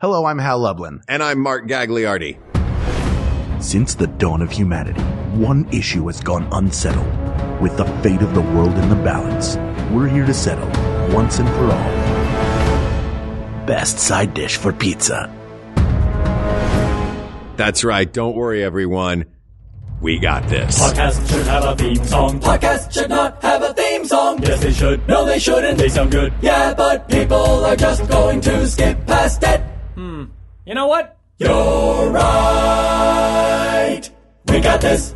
Hello, I'm Hal Lublin. And I'm Mark Gagliardi. Since the dawn of humanity, one issue has gone unsettled. With the fate of the world in the balance, we're here to settle, once and for all. Best side dish for pizza. That's right. Don't worry, everyone. We got this. Podcast should have a theme song. Podcast should not have a theme song. Yes, they should. No, they shouldn't. They sound good. Yeah, but people are just going to skip past it. You know what? You're right. We got this.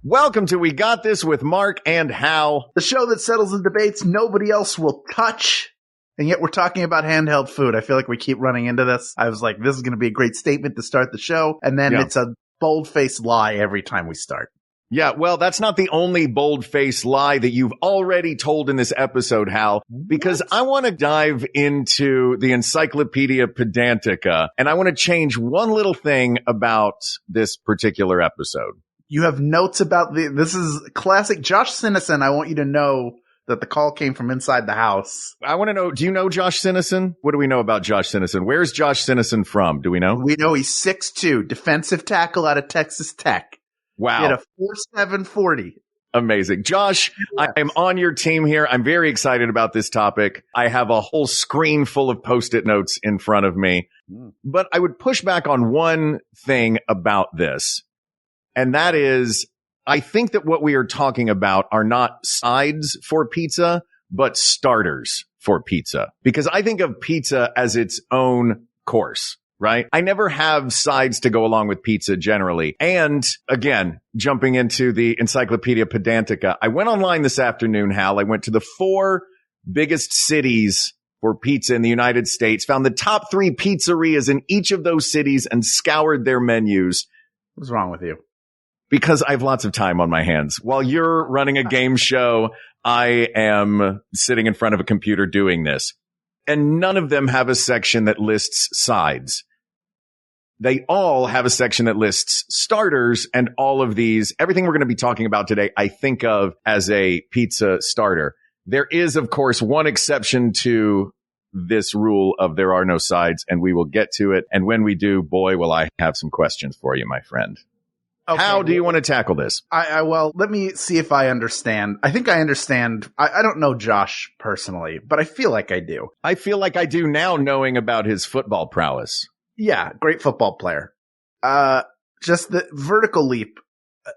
Welcome to We Got This with Mark and Hal. The show that settles the debates nobody else will touch. And yet we're talking about handheld food. I feel like we keep running into this. I was like, this is going to be a great statement to start the show. And then it's a bold-faced lie every time we start. Yeah, well, that's not the only bold-faced lie that you've already told in this episode, Hal, because I want to dive into the Encyclopedia Pedantica, and I want to change one little thing about this particular episode. You have notes about this is classic Josh Sinnison. I want you to know that the call came from inside the house. I want to know, do you know Josh Sinnison? What do we know about Josh Sinnison? Where's Josh Sinnison from? Do we know? We know he's 6'2", defensive tackle out of Texas Tech. Wow. He had a 4.7 40. Amazing. Josh, I am on your team here. I'm very excited about this topic. I have a whole screen full of Post-it notes in front of me. But I would push back on one thing about this. And that is, I think that what we are talking about are not sides for pizza, but starters for pizza. Because I think of pizza as its own course. Right? I never have sides to go along with pizza generally. And again, jumping into the Encyclopedia Pedantica, I went online this afternoon, Hal. I went to the 4 biggest cities for pizza in the United States, found the top 3 pizzerias in each of those cities and scoured their menus. What's wrong with you? Because I have lots of time on my hands. While you're running a game show, I am sitting in front of a computer doing this. And none of them have a section that lists sides. They all have a section that lists starters, and all of these, everything we're going to be talking about today, I think of as a pizza starter. There is, of course, one exception to this rule of there are no sides, and we will get to it. And when we do, boy, will I have some questions for you, my friend. Okay, how do you want to tackle this? Well, let me see if I understand. I think I understand. I don't know Josh personally, but I feel like I do. I feel like I do now, knowing about his football prowess. Yeah, great football player. Just the vertical leap,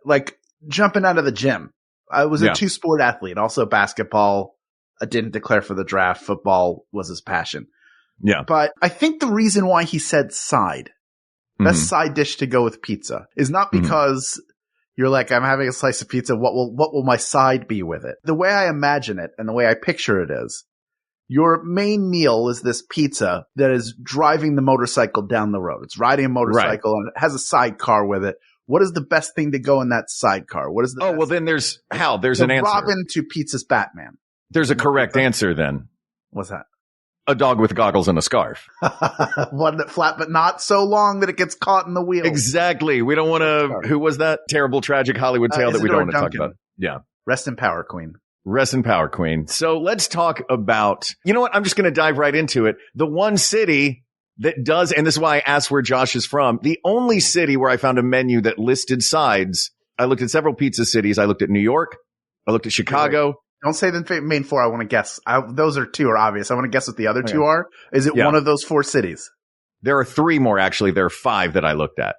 like jumping out of the gym. I was a 2-sport athlete, also basketball. I didn't declare for the draft. Football was his passion. Yeah. But I think the reason why he said side, best side dish to go with pizza, is not because you're like, I'm having a slice of pizza. What will my side be with it? The way I imagine it and the way I picture it is, your main meal is this pizza that is driving the motorcycle down the road. It's riding a motorcycle and it has a sidecar with it. What is the best thing to go in that sidecar? What is the well, then there's an answer. Robin to Pizza's Batman. There's a correct answer then. What's that? A dog with goggles and a scarf. One that flat, but not so long that it gets caught in the wheel. Exactly. We don't want to, who was that terrible, tragic Hollywood tale that we don't want to talk about? Yeah. Rest in power, Queen. Rest in power, Queen. So let's talk about, you know what? I'm just going to dive right into it. The one city that does, and this is why I asked where Josh is from, the only city where I found a menu that listed sides. I looked at several pizza cities. I looked at New York. I looked at Chicago. Don't say the main 4. I want to guess. Those are 2 are obvious. I want to guess what the other 2 are. Is it one of those 4 cities? There are 3 more, actually. There are 5 that I looked at.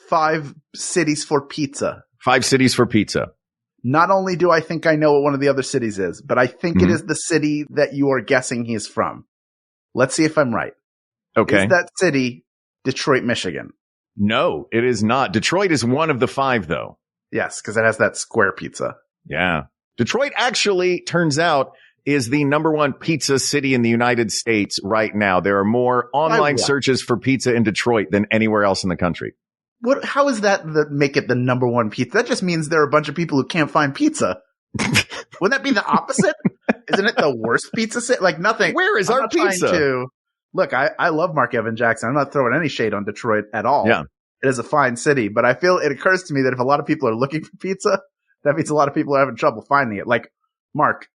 5 cities for pizza. 5 cities for pizza. Not only do I think I know what one of the other cities is, but I think it is the city that you are guessing he's from. Let's see if I'm right. Okay. Is that city Detroit, Michigan? No, it is not. Detroit is one of the 5, though. Yes, because it has that square pizza. Yeah. Detroit actually, turns out, is the number 1 pizza city in the United States right now. There are more online searches for pizza in Detroit than anywhere else in the country. How is that make it the number 1 pizza? That just means there are a bunch of people who can't find pizza. Wouldn't that be the opposite? Isn't it the worst pizza city? Like nothing. Where is our pizza? Look, I love Mark Evan Jackson. I'm not throwing any shade on Detroit at all. Yeah. It is a fine city, but I feel it occurs to me that if a lot of people are looking for pizza, that means a lot of people are having trouble finding it. Like, Mark,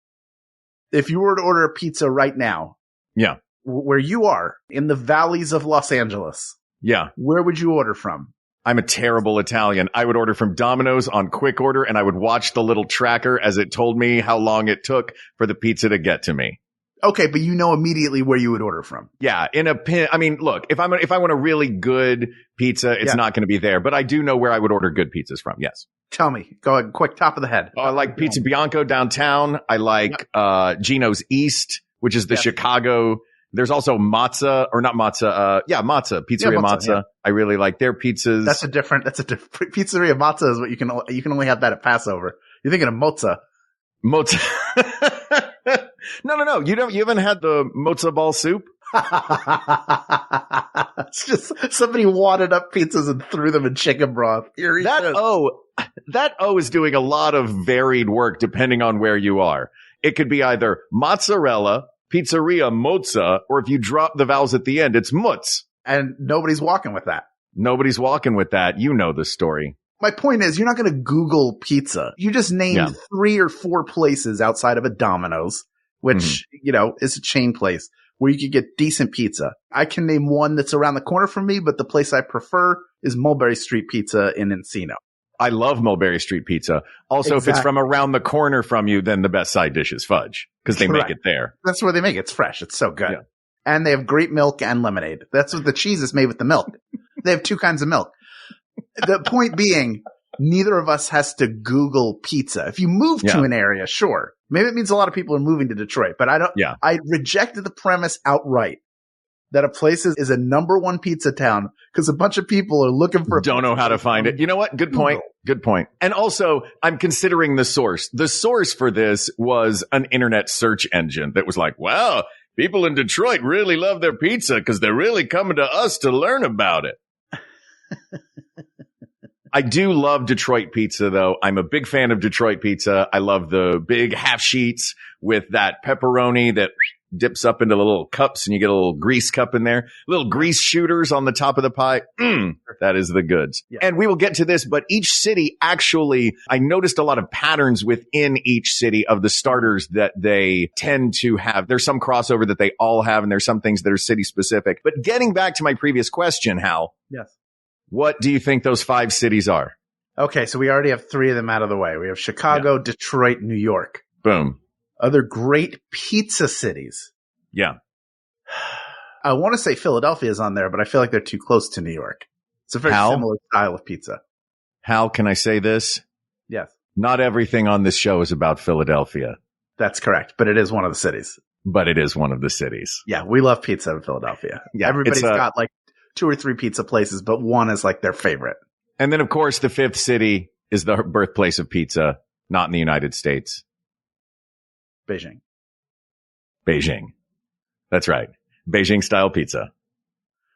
if you were to order a pizza right now, yeah, where you are in the valleys of Los Angeles, Yeah. where would you order from? I'm a terrible Italian. I would order from Domino's on quick order, and I would watch the little tracker as it told me how long it took for the pizza to get to me. Okay, but you know immediately where you would order from. Yeah, in a pin. I mean, look, if I want a really good pizza, it's not going to be there, but I do know where I would order good pizzas from. Yes. Tell me. Go ahead, quick, top of the head. Oh, I like Pizza Bianco downtown. I like Gino's East, which is the Chicago. There's also Matza, or not Matza. Matza, Pizzeria Matza. Yeah. I really like their pizzas. That's a different Pizzeria Matza is what you can only have that at Passover. You're thinking of Mozza. Mozza. No. You haven't had the mozza ball soup? It's just somebody wadded up pizzas and threw them in chicken broth. That O is doing a lot of varied work depending on where you are. It could be either mozzarella, pizzeria, mozza, or if you drop the vowels at the end, it's mutz. And nobody's walking with that. Nobody's walking with that. You know the story. My point is, you're not going to Google pizza. You just named 3 or 4 places outside of a Domino's, which, is a chain place where you could get decent pizza. I can name one that's around the corner from me, but the place I prefer is Mulberry Street Pizza in Encino. I love Mulberry Street Pizza. Also, If it's from around the corner from you, then the best side dish is fudge because they make it there. That's where they make it. It's fresh. It's so good. Yeah. And they have great milk and lemonade. That's what the cheese is made with the milk. They have 2 kinds of milk. The point being, neither of us has to Google pizza. If you move to an area, sure. Maybe it means a lot of people are moving to Detroit, but I rejected the premise outright that a place is a number 1 pizza town because a bunch of people are looking for don't know how to find it. You know what? Good point. Good point. And also, I'm considering the source. The source for this was an internet search engine that was like, wow, people in Detroit really love their pizza because they're really coming to us to learn about it. I do love Detroit pizza, though. I'm a big fan of Detroit pizza. I love the big half sheets with that pepperoni that dips up into the little cups and you get a little grease cup in there. Little grease shooters on the top of the pie. That is the goods. Yeah. And we will get to this, but each city actually, I noticed a lot of patterns within each city of the starters that they tend to have. There's some crossover that they all have, and there's some things that are city specific. But getting back to my previous question, Hal. Yes. What do you think those 5 cities are? Okay, so we already have 3 of them out of the way. We have Chicago, Detroit, New York. Boom. Other great pizza cities. Yeah. I want to say Philadelphia is on there, but I feel like they're too close to New York. It's a very similar style of pizza. Hal, can I say this? Yes. Not everything on this show is about Philadelphia. That's correct, but it is one of the cities. Yeah, we love pizza in Philadelphia. Yeah, everybody's got like 2 or 3 pizza places, but one is like their favorite. And then, of course, the 5th city is the birthplace of pizza, not in the United States. Beijing. That's right. Beijing-style pizza.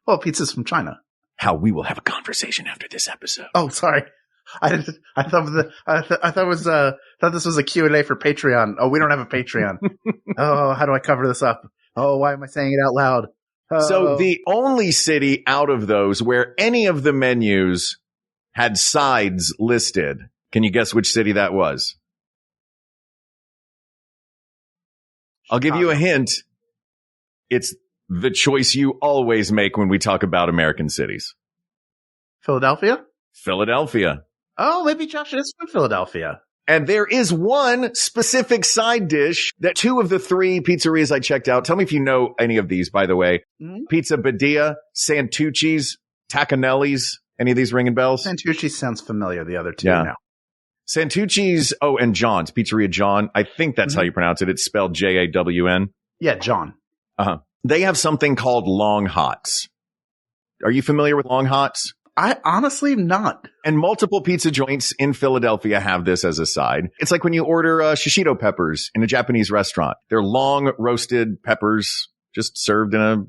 Well, pizza's from China. How we will have a conversation after this episode. Oh, sorry. I thought this was a Q&A for Patreon. Oh, we don't have a Patreon. Oh, how do I cover this up? Oh, why am I saying it out loud? Oh. So the only city out of those where any of the menus had sides listed, can you guess which city that was? I'll give you a hint. It's the choice you always make when we talk about American cities. Philadelphia. Oh, maybe Josh is from Philadelphia. And there is one specific side dish that 2 of the 3 pizzerias I checked out. Tell me if you know any of these, by the way. Mm-hmm. Pizza Badia, Santucci's, Tacanelli's. Any of these ringing bells? Santucci sounds familiar. The other 2 now. Santucci's, and John's, Pizzeria John. I think that's how you pronounce it. It's spelled Jawn. Yeah, John. They have something called long hots. Are you familiar with long hots? I honestly am not. And multiple pizza joints in Philadelphia have this as a side. It's like when you order shishito peppers in a Japanese restaurant. They're long roasted peppers just served in a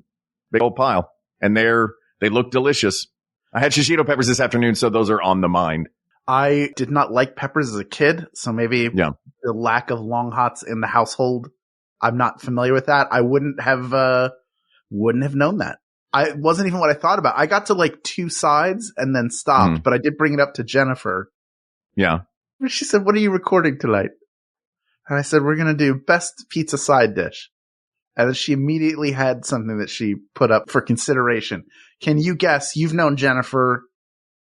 big old pile. And they look delicious. I had shishito peppers this afternoon, so those are on the mind. I did not like peppers as a kid, so maybe the lack of long hots in the household, I'm not familiar with that. I wouldn't have known that. I wasn't even what I thought about. I got to like 2 sides and then stopped, but I did bring it up to Jennifer. Yeah. She said, "What are you recording tonight?" And I said, "We're going to do best pizza side dish." And then she immediately had something that she put up for consideration. Can you guess? You've known Jennifer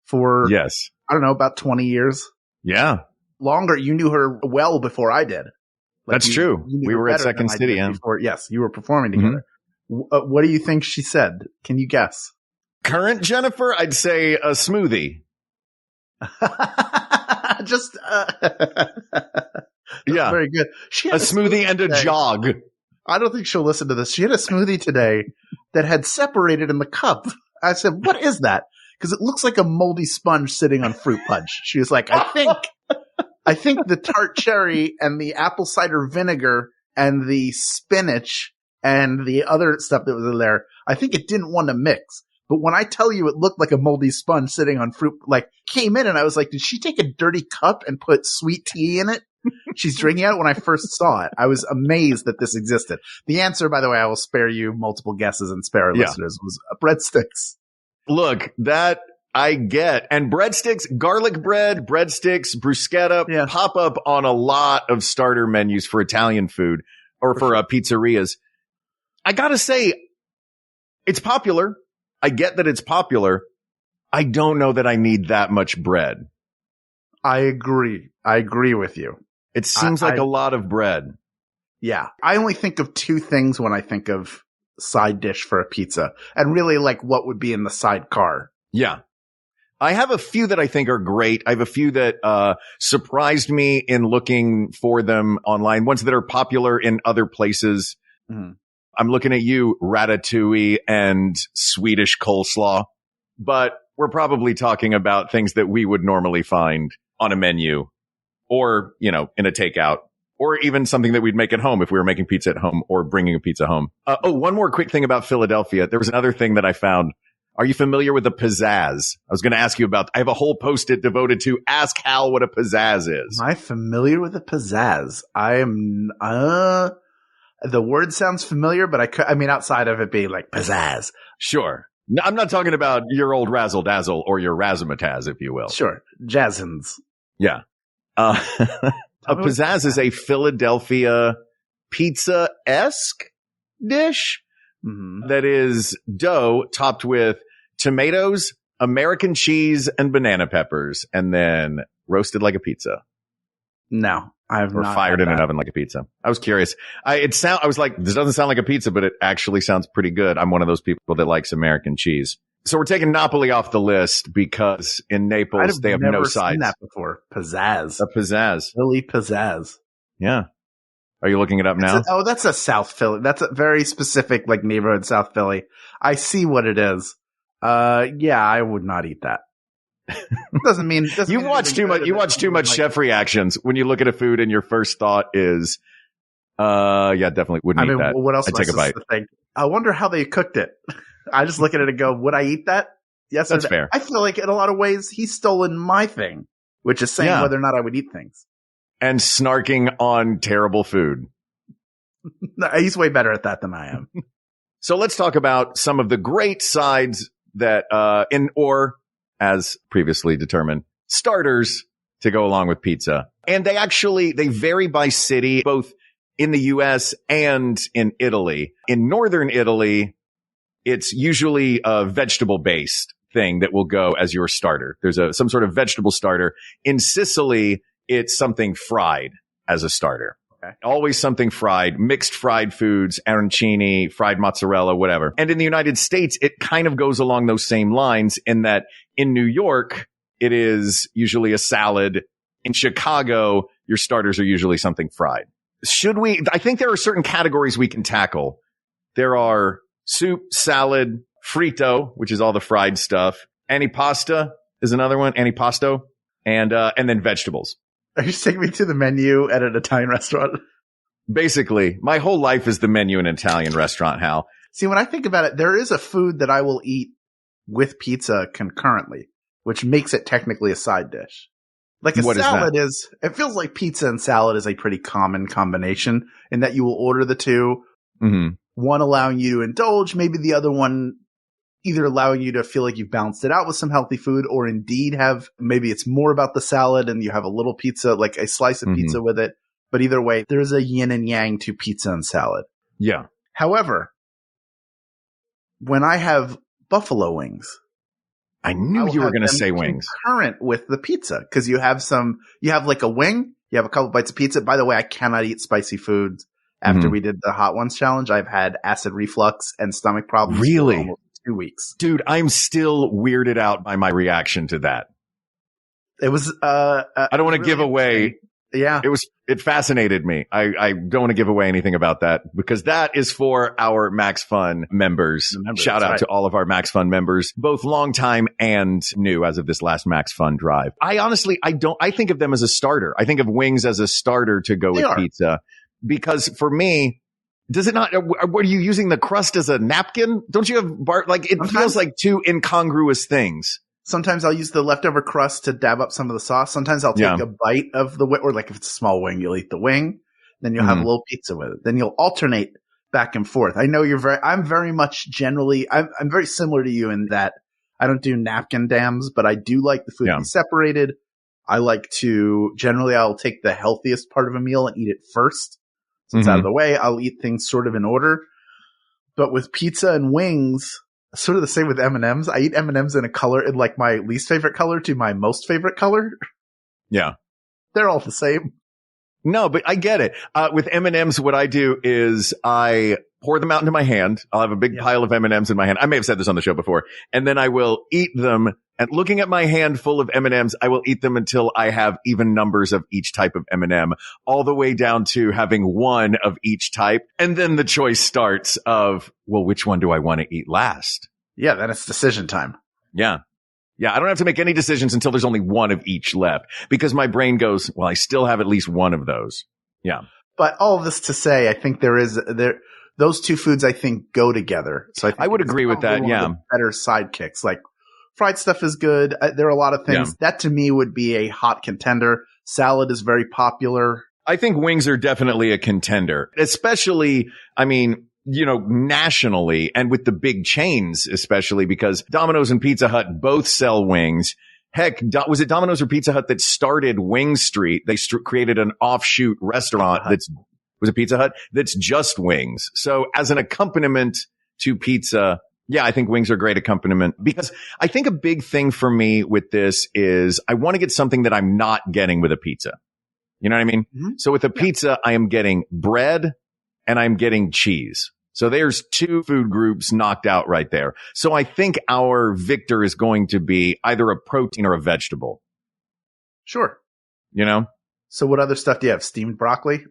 for, Yes. I don't know, about 20 years. Yeah. Longer. You knew her well before I did. That's true. You knew We her were at better than Second I City. did Yeah. before. Yes, you were performing together. What do you think she said? Can you guess? Current Jennifer, I'd say a smoothie. Just, Yeah. very good. She had A smoothie and a today. jog. I don't think she'll listen to this. She had a smoothie today that had separated in the cup. I said, what is that? Because it looks like a moldy sponge sitting on fruit punch. She was like, I think the tart cherry and the apple cider vinegar and the spinach and the other stuff that was in there, I think it didn't want to mix. But when I tell you it looked like a moldy sponge sitting on fruit, like came in and I was like, did she take a dirty cup and put sweet tea in it? She's drinking it when I first saw it. I was amazed that this existed. The answer, by the way, I will spare you multiple guesses and spare our listeners, was breadsticks. Look, that I get. And breadsticks, garlic bread, breadsticks, bruschetta pop up on a lot of starter menus for Italian food or for pizzerias. I gotta say, it's popular. I get that it's popular. I don't know that I need that much bread. I agree. I agree with you. It seems like a lot of bread. Yeah. I only think of two things when I think of side dish for a pizza, and really like what would be in the sidecar. Yeah. I have a few that I think are great. I have a few that surprised me in looking for them online, ones that are popular in other places. Mm-hmm. I'm looking at you, ratatouille and Swedish coleslaw, but we're probably talking about things that we would normally find on a menu or, you know, in a takeout or even something that we'd make at home if we were making pizza at home or bringing a pizza home. One more quick thing about Philadelphia. There was another thing that I found. Are you familiar with the pizzazz? I was going to ask you about, I have a whole post-it devoted to ask Hal what a pizzazz is. Am I familiar with the pizzazz? I am, the word sounds familiar, but I mean, outside of it being like pizzazz. Sure. No, I'm not talking about your old razzle dazzle or your razzmatazz, if you will. Sure. Jazzins. Yeah. A pizzazz is a Philadelphia pizza-esque dish that is dough topped with tomatoes, American cheese, and banana peppers, and then roasted like a pizza. No, I've or not fired in that. an oven like a pizza. I was curious. I was like, this doesn't sound like a pizza, but it actually sounds pretty good. I'm one of those people that likes American cheese. So we're taking Napoli off the list because in Naples they have no sides. I've never seen that before. Pizzazz. A pizzazz. Philly pizzazz. Yeah. Are you looking it up now? That's a South Philly. That's a very specific like neighborhood South Philly. I see what it is. Yeah, I would not eat that. Doesn't mean you watch too much. You watch too much chef reactions when you look at a food and your first thought is, yeah, definitely wouldn't eat that. What else? I'd take a bite. I wonder how they cooked it. I just look at it and go, would I eat that? Yes, that's fair. I feel like in a lot of ways he's stolen my thing, which is saying whether or not I would eat things and snarking on terrible food. No, he's way better at that than I am. So let's talk about some of the great sides that, or as previously determined, starters to go along with pizza. And they vary by city, both in the US and in Italy. In northern Italy, it's usually a vegetable based thing that will go as your starter. There's some sort of vegetable starter. In Sicily, it's something fried as a starter. Okay. Always something fried, mixed fried foods, arancini, fried mozzarella, whatever. And in the United States, it kind of goes along those same lines in that in New York, it is usually a salad. In Chicago, your starters are usually something fried. I think there are certain categories we can tackle. There are soup, salad, frito, which is all the fried stuff. Antipasta is another one, antipasto, and then vegetables. Are you taking me to the menu at an Italian restaurant? Basically, my whole life is the menu in an Italian restaurant, Hal. See, when I think about it, there is a food that I will eat with pizza concurrently, which makes it technically a side dish. Like a salad is, it feels like pizza and salad is a pretty common combination in that you will order the two, one allowing you to indulge, maybe the other one either allowing you to feel like you've balanced it out with some healthy food, or indeed maybe it's more about the salad and you have a little pizza, like a slice of pizza with it. But either way, there's a yin and yang to pizza and salad. Yeah. However, when I have buffalo wings, I knew you were going to say wings. Concurrent with the pizza, because you have like a wing, you have a couple bites of pizza. By the way, I cannot eat spicy foods. After we did the Hot Ones challenge, I've had acid reflux and stomach problems for almost 2 weeks. Dude, I'm still weirded out by my reaction to that. It was I don't want to give away. Yeah. It fascinated me. I don't want to give away anything about that because that is for our Max Fun members. Shout out to all of our Max Fun members, both long time and new as of this last Max Fun drive. I think of them as a starter. I think of wings as a starter to go with pizza because for me, does it not, are you using the crust as a napkin? Don't you have it feels like two incongruous things. Sometimes I'll use the leftover crust to dab up some of the sauce. Sometimes I'll take a bite of the wing, or like if it's a small wing, you'll eat the wing. Then you'll have a little pizza with it. Then you'll alternate back and forth. I know I'm very much generally, I'm very similar to you in that I don't do napkin dams, but I do like the food to be separated. I like to, generally I'll take the healthiest part of a meal and eat it first. So it's out of the way. I'll eat things sort of in order. But with pizza and wings, sort of the same with M&Ms. I eat M&Ms in a color, in like my least favorite color to my most favorite color. Yeah. They're all the same. No, but I get it. With M&Ms, what I do is I pour them out into my hand. I'll have a big pile of M&Ms in my hand. I may have said this on the show before. And then I will eat them. And looking at my hand full of M&Ms, I will eat them until I have even numbers of each type of M&M, all the way down to having one of each type. And then the choice starts of, well, which one do I want to eat last? Yeah, then it's decision time. Yeah. Yeah, I don't have to make any decisions until there's only one of each left because my brain goes, well, I still have at least one of those. Yeah. But all of this to say, I think those two foods I think go together. So I would agree with that. Yeah. Better sidekicks. Like fried stuff is good. There are a lot of things that to me would be a hot contender. Salad is very popular. I think wings are definitely a contender, especially, nationally and with the big chains, especially because Domino's and Pizza Hut both sell wings. Heck, was it Domino's or Pizza Hut that started Wing Street? They created an offshoot restaurant was it Pizza Hut? That's just wings. So as an accompaniment to pizza, yeah, I think wings are a great accompaniment because I think a big thing for me with this is I want to get something that I'm not getting with a pizza. You know what I mean? Mm-hmm. So with a pizza, I am getting bread and I'm getting cheese. So there's two food groups knocked out right there. So I think our victor is going to be either a protein or a vegetable. Sure. You know? So what other stuff do you have? Steamed broccoli?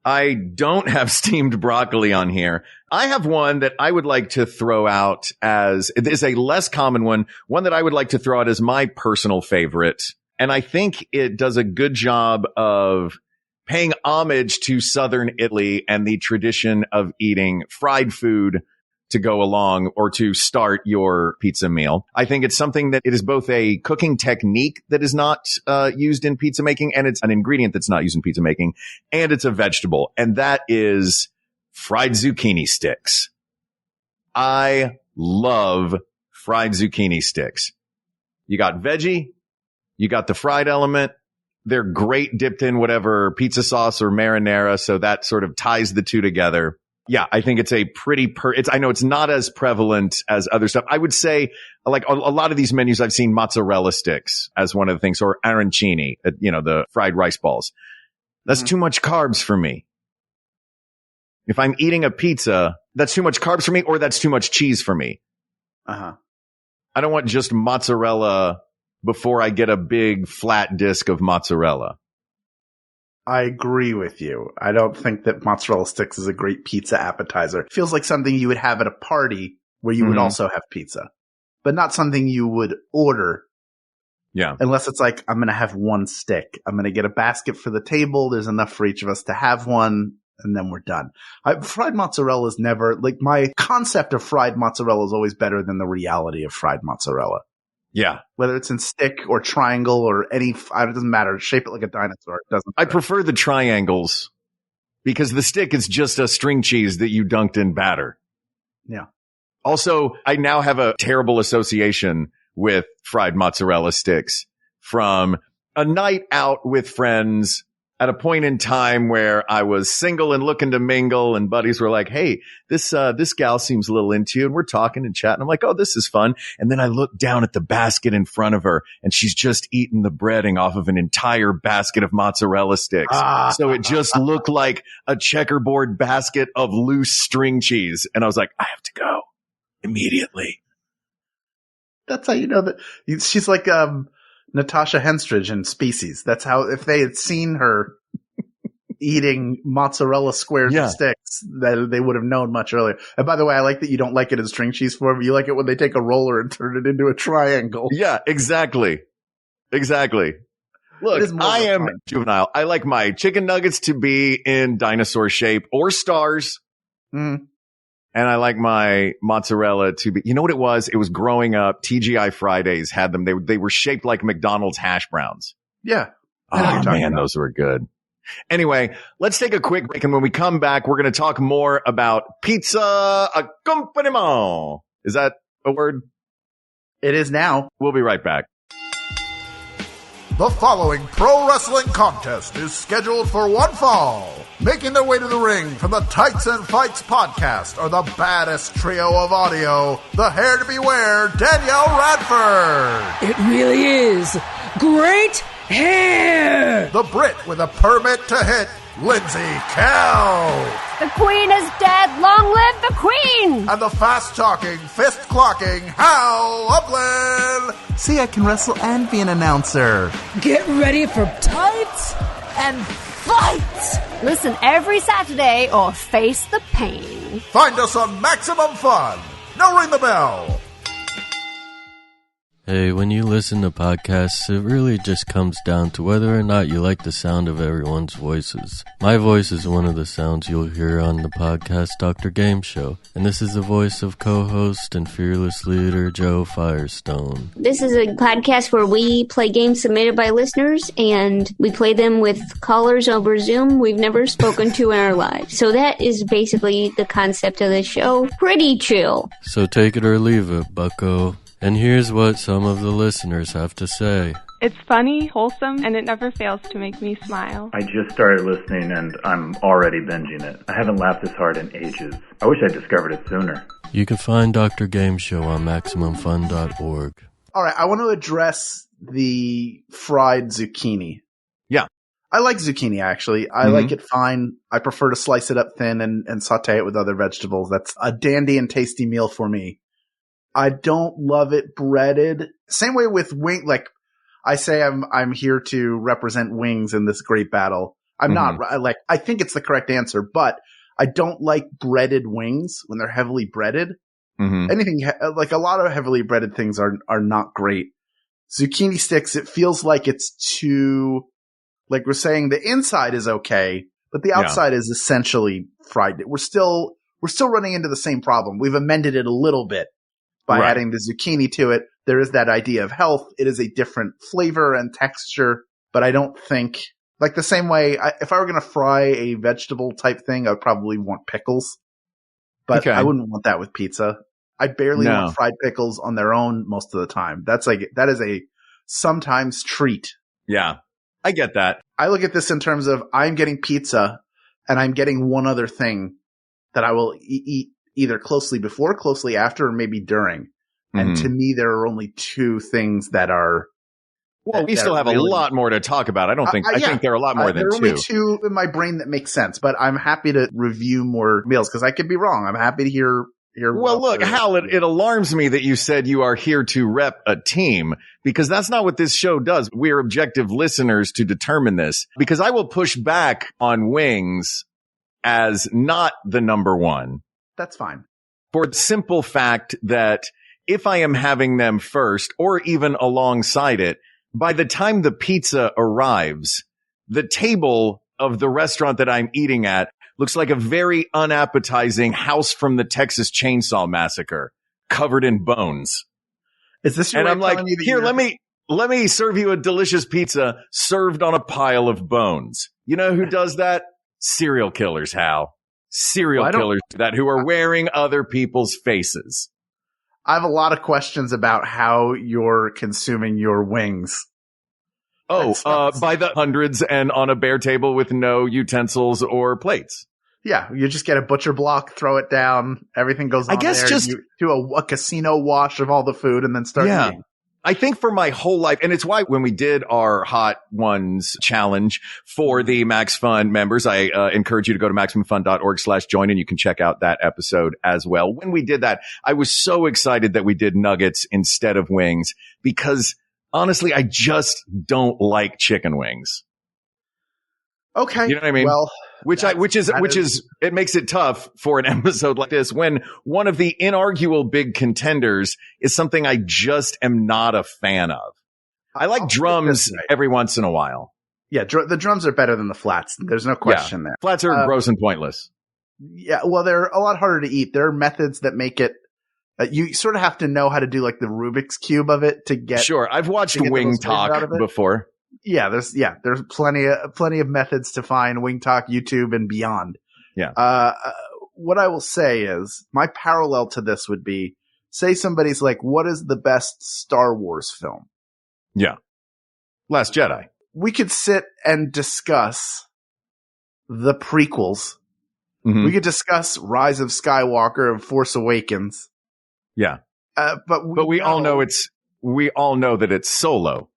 I don't have steamed broccoli on here. I have one that I would like to throw out as, it is a less common one that I would like to throw out as my personal favorite. And I think it does a good job of paying homage to Southern Italy and the tradition of eating fried food to go along or to start your pizza meal. I think it's something that it is both a cooking technique that is not used in pizza making, and it's an ingredient that's not used in pizza making, and it's a vegetable, and that is fried zucchini sticks. I love fried zucchini sticks. You got veggie, you got the fried element. They're great dipped in whatever pizza sauce or marinara. So that sort of ties the two together. Yeah, I think it's a pretty I know it's not as prevalent as other stuff. I would say like a lot of these menus I've seen mozzarella sticks as one of the things, or arancini, the fried rice balls. That's too much carbs for me. If I'm eating a pizza, that's too much carbs for me, or that's too much cheese for me. I don't want just mozzarella before I get a big flat disc of mozzarella. I agree with you. I don't think that mozzarella sticks is a great pizza appetizer. It feels like something you would have at a party where you would also have pizza, but not something you would order. Yeah. Unless it's like, I'm going to have one stick. I'm going to get a basket for the table. There's enough for each of us to have one, and then we're done. Fried mozzarella is never, like, my concept of fried mozzarella is always better than the reality of fried mozzarella. Yeah. Whether it's in stick or triangle or it doesn't matter. Shape it like a dinosaur. It doesn't matter. I prefer the triangles because the stick is just a string cheese that you dunked in batter. Yeah. Also, I now have a terrible association with fried mozzarella sticks from a night out with friends at a point in time where I was single and looking to mingle, and buddies were like, hey, this gal seems a little into you, and we're talking and chatting. I'm like, oh, this is fun. And then I look down at the basket in front of her, and she's just eating the breading off of an entire basket of mozzarella sticks. So it just looked like a checkerboard basket of loose string cheese. And I was like, I have to go immediately. That's how you know that she's like Natasha Henstridge in Species. That's how, if they had seen her eating mozzarella squares and sticks, that they would have known much earlier. And by the way, I like that you don't like it in string cheese form. You like it when they take a roller and turn it into a triangle. Yeah, exactly. Look, I am juvenile. I like my chicken nuggets to be in dinosaur shape or stars. Mm. And I like my mozzarella to be, you know what it was? It was growing up. TGI Fridays had them. They were shaped like McDonald's hash browns. Yeah. Oh man, those were good. Anyway, let's take a quick break. And when we come back, we're going to talk more about pizza accompaniment. Is that a word? It is now. We'll be right back. The following pro wrestling contest is scheduled for one fall. Making their way to the ring from the Tights and Fights podcast are the baddest trio of audio, the hair to beware, Danielle Radford. It really is. Great hair. The Brit with a permit to hit, Lindsay Kell. The Queen is dead. Long live the Queen. And the fast-talking, fist-clocking Hal Upland. See, I can wrestle and be an announcer. Get ready for tights and fights. Listen every Saturday or face the pain. Find us on Maximum Fun. Now ring the bell. Hey, when you listen to podcasts, it really just comes down to whether or not you like the sound of everyone's voices. My voice is one of the sounds you'll hear on the podcast Dr. Game Show, and this is the voice of co-host and fearless leader Joe Firestone. This is a podcast where we play games submitted by listeners, and we play them with callers over Zoom we've never spoken to in our lives. So that is basically the concept of the show. Pretty chill. So take it or leave it, bucko. And here's what some of the listeners have to say. It's funny, wholesome, and it never fails to make me smile. I just started listening and I'm already binging it. I haven't laughed this hard in ages. I wish I discovered it sooner. You can find Dr. Game Show on MaximumFun.org. All right, I want to address the fried zucchini. Yeah. I like zucchini, actually. I like it fine. I prefer to slice it up thin and saute it with other vegetables. That's a dandy and tasty meal for me. I don't love it breaded. Same way with wing. Like I say, I'm here to represent wings in this great battle. I'm not like, I think it's the correct answer, but I don't like breaded wings when they're heavily breaded. Anything like a lot of heavily breaded things are not great. Zucchini sticks, it feels like it's too, like we're saying the inside is okay, but the outside is essentially fried. We're still running into the same problem. We've amended it a little bit. By adding the zucchini to it, there is that idea of health. It is a different flavor and texture, but I don't think, like the same way, if I were going to fry a vegetable type thing, I would probably want pickles, but I wouldn't want that with pizza. I barely want fried pickles on their own most of the time. That is a sometimes treat. Yeah, I get that. I look at this in terms of I'm getting pizza and I'm getting one other thing that I will eat either closely before, closely after, or maybe during. And to me, there are only two things that are. Well, we still have really, a lot more to talk about. I think there are a lot more than two. There are only two in my brain that make sense, but I'm happy to review more meals because I could be wrong. I'm happy to hear. Well, look, Hal, it alarms me that you said you are here to rep a team because that's not what this show does. We're objective listeners to determine this because I will push back on wings as not the number one. That's fine. For the simple fact that if I am having them first or even alongside it, by the time the pizza arrives, the table of the restaurant that I'm eating at looks like a very unappetizing House from the Texas Chainsaw Massacre covered in bones. Is this your and I'm like, here, let me serve you a delicious pizza served on a pile of bones. You know who does that? Serial killers, Hal. Serial killers who are wearing other people's faces. I have a lot of questions about how you're consuming your wings. By the hundreds and on a bare table with no utensils or plates. Yeah, you just get a butcher block, throw it down, everything goes on there. You do a casino wash of all the food and then start eating. I think for my whole life, and it's why when we did our Hot Ones challenge for the Max Fun members, I encourage you to go to MaximumFun.org/join and you can check out that episode as well. When we did that, I was so excited that we did nuggets instead of wings because honestly, I just don't like chicken wings. Okay. You know what I mean? Well, which is, it makes it tough for an episode like this when one of the inarguable big contenders is something I just am not a fan of. I like drums every once in a while. Yeah. The drums are better than the flats. There's no question there. Flats are gross and pointless. Yeah. Well, they're a lot harder to eat. There are methods that make it, you sort of have to know how to do like the Rubik's Cube of it to get. Sure. I've watched Wing Talk before. Yeah, there's plenty of methods to find Wing Talk, YouTube, and beyond. Yeah. What I will say is my parallel to this would be, say somebody's like, what is the best Star Wars film? Yeah. Last Jedi. We could sit and discuss the prequels. Mm-hmm. We could discuss Rise of Skywalker and Force Awakens. Yeah. But we all know that it's Solo.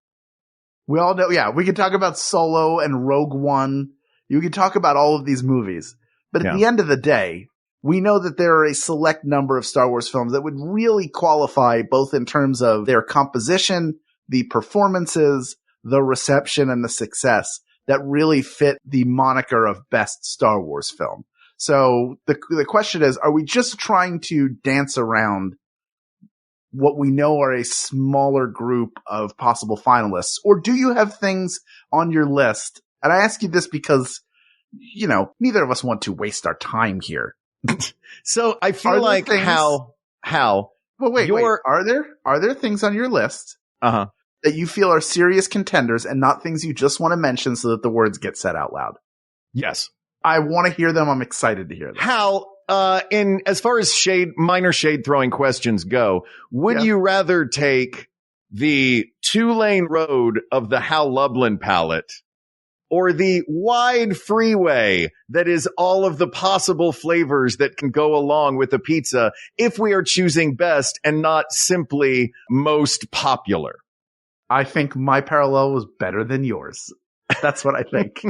We all know, we can talk about Solo and Rogue One. You can talk about all of these movies. But at the end of the day, we know that there are a select number of Star Wars films that would really qualify both in terms of their composition, the performances, the reception, and the success that really fit the moniker of best Star Wars film. So the question is, are we just trying to dance around what we know are a smaller group of possible finalists? Or do you have things on your list? And I ask you this because, neither of us want to waste our time here. So I feel like how, well, wait, are there things on your list that you feel are serious contenders and not things you just want to mention so that the words get said out loud? Yes. I want to hear them. I'm excited to hear them. Hal, in as far as minor shade throwing questions go, would you rather take the 2-lane road of the Hal Lublin palette or the wide freeway that is all of the possible flavors that can go along with a pizza if we are choosing best and not simply most popular? I think my parallel was better than yours. That's what I think.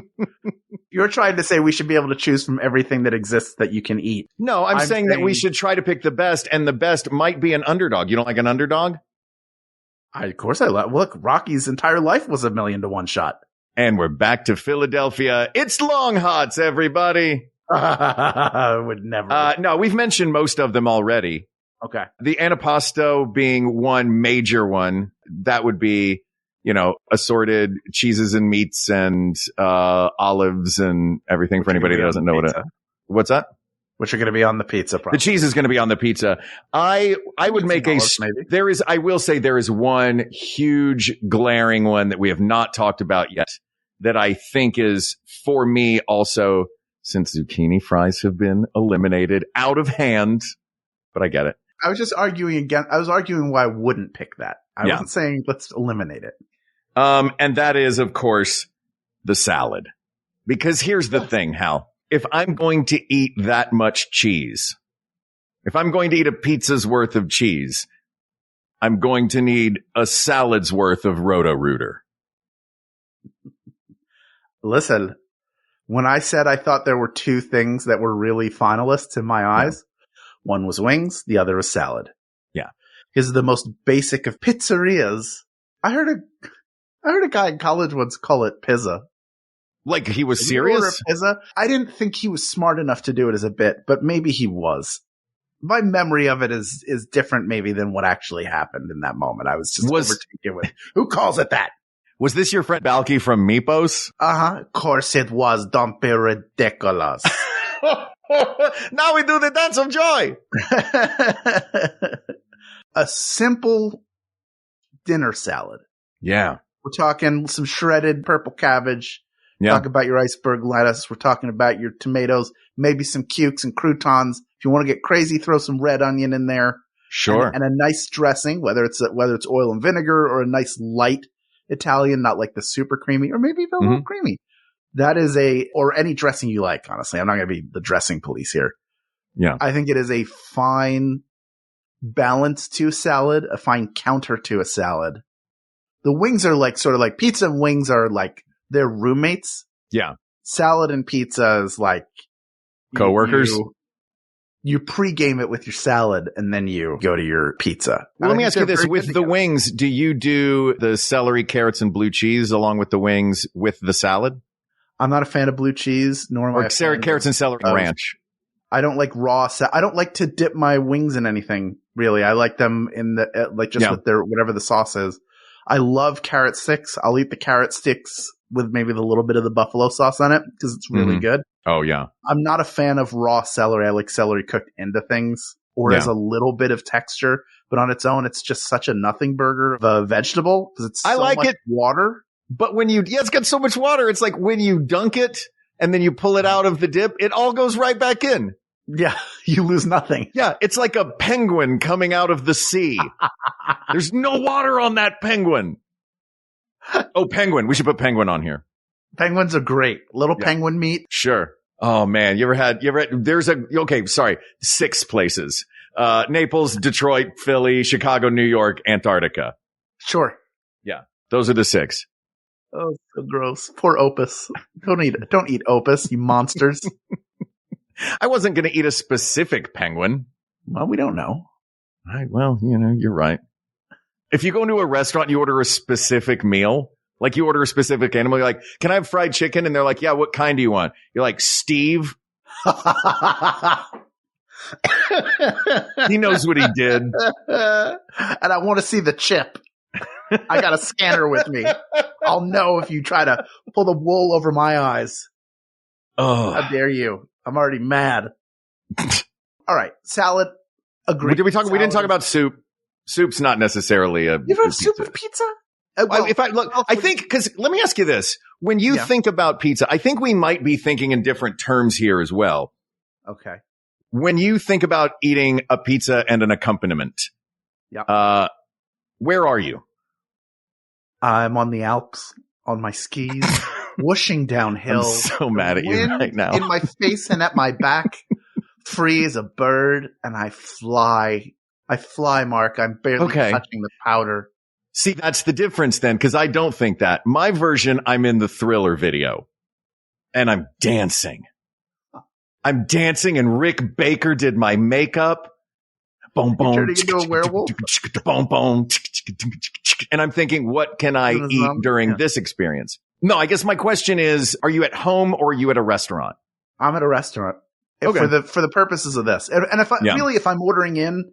You're trying to say we should be able to choose from everything that exists that you can eat. No, I'm saying that we should try to pick the best, and the best might be an underdog. You don't like an underdog? Of course I like. Look, Rocky's entire life was a 1,000,000-to-1 shot. And we're back to Philadelphia. It's Long Hots, everybody. I would never. No, we've mentioned most of them already. Okay. The antipasto being one major one. That would be, assorted cheeses and meats and olives and everything for anybody that doesn't know what's that? Which are going to be on the pizza. Probably. The cheese is going to be on the pizza. I would make I will say there is one huge glaring one that we have not talked about yet that I think is for me also, since zucchini fries have been eliminated out of hand, but I get it. I was just arguing again. I was arguing why I wouldn't pick that. I wasn't saying let's eliminate it. And that is, of course, the salad. Because here's the thing, Hal. If I'm going to eat that much cheese, if I'm going to eat a pizza's worth of cheese, I'm going to need a salad's worth of Roto-Rooter. Listen, when I said I thought there were two things that were really finalists in my eyes, one was wings, the other was salad. Yeah. Because the most basic of pizzerias, I heard a guy in college once call it pizza. Like he was serious? Pizza. I didn't think he was smart enough to do it as a bit, but maybe he was. My memory of it is different maybe than what actually happened in that moment. I was just overtaken with, who calls it that? Was this your friend Balky from Meepos? Of course it was. Don't be ridiculous. Now we do the dance of joy. A simple dinner salad. Yeah. We're talking some shredded purple cabbage. Yeah. Talk about your iceberg lettuce. We're talking about your tomatoes, maybe some cukes and croutons. If you want to get crazy, throw some red onion in there. Sure. And a nice dressing, whether it's oil and vinegar or a nice light. Italian, not like the super creamy, or maybe even a little creamy. That is or any dressing you like, honestly. I'm not going to be the dressing police here. Yeah. I think it is a fine balance to salad, a fine counter to a salad. The wings are like sort of like pizza and wings are like they're roommates. Yeah. Salad and pizza is like coworkers. You pregame it with your salad and then you go to your pizza. Well, let me ask you this. With the wings, do you do the celery, carrots, and blue cheese along with the wings with the salad? I'm not a fan of blue cheese, nor am I a fan of carrots and celery ranch. I don't like raw. I don't like to dip my wings in anything, really. I like them in the with their whatever the sauce is. I love carrot sticks. I'll eat the carrot sticks with maybe the little bit of the buffalo sauce on it because it's really good. Oh, yeah. I'm not a fan of raw celery. I like celery cooked into things or as a little bit of texture. But on its own, it's just such a nothing burger of a vegetable because it's so much water. But when it's got so much water. It's like when you dunk it and then you pull it out of the dip, it all goes right back in. Yeah, you lose nothing. Yeah, it's like a penguin coming out of the sea. There's no water on that penguin. Oh, penguin. We should put penguin on here. Penguins are great. Little penguin meat. Sure. Oh, man. You ever had, there's 6 places. Naples, Detroit, Philly, Chicago, New York, Antarctica. Sure. Yeah. Those are the 6. Oh, so gross. Poor Opus. Don't eat Opus, you monsters. I wasn't going to eat a specific penguin. Well, we don't know. You're right. If you go into a restaurant, you order a specific meal, like you order a specific animal, you're like, can I have fried chicken? And they're like, yeah, what kind do you want? You're like, Steve. He knows what he did. And I want to see the chip. I got a scanner with me. I'll know if you try to pull the wool over my eyes. Oh, how dare you? I'm already mad. All right. Salad. Agreed. We didn't talk about soup. Soup's not necessarily a. You ever have soup with pizza? I think, because let me ask you this. When you think about pizza, I think we might be thinking in different terms here as well. Okay. When you think about eating a pizza and an accompaniment, where are you? I'm on the Alps on my skis, whooshing downhill. I'm so mad at you right now. In my face and at my back, free as a bird, and I fly. Mark. I'm barely touching the powder. See, that's the difference then, because I don't think that. My version, I'm in the Thriller video, and I'm dancing. And Rick Baker did my makeup. Boom, boom. Turning into a werewolf? Boom, boom. And I'm thinking, what can I eat during this experience? No, I guess my question is, are you at home or are you at a restaurant? I'm at a restaurant. For the purposes of this. And if if I'm ordering in,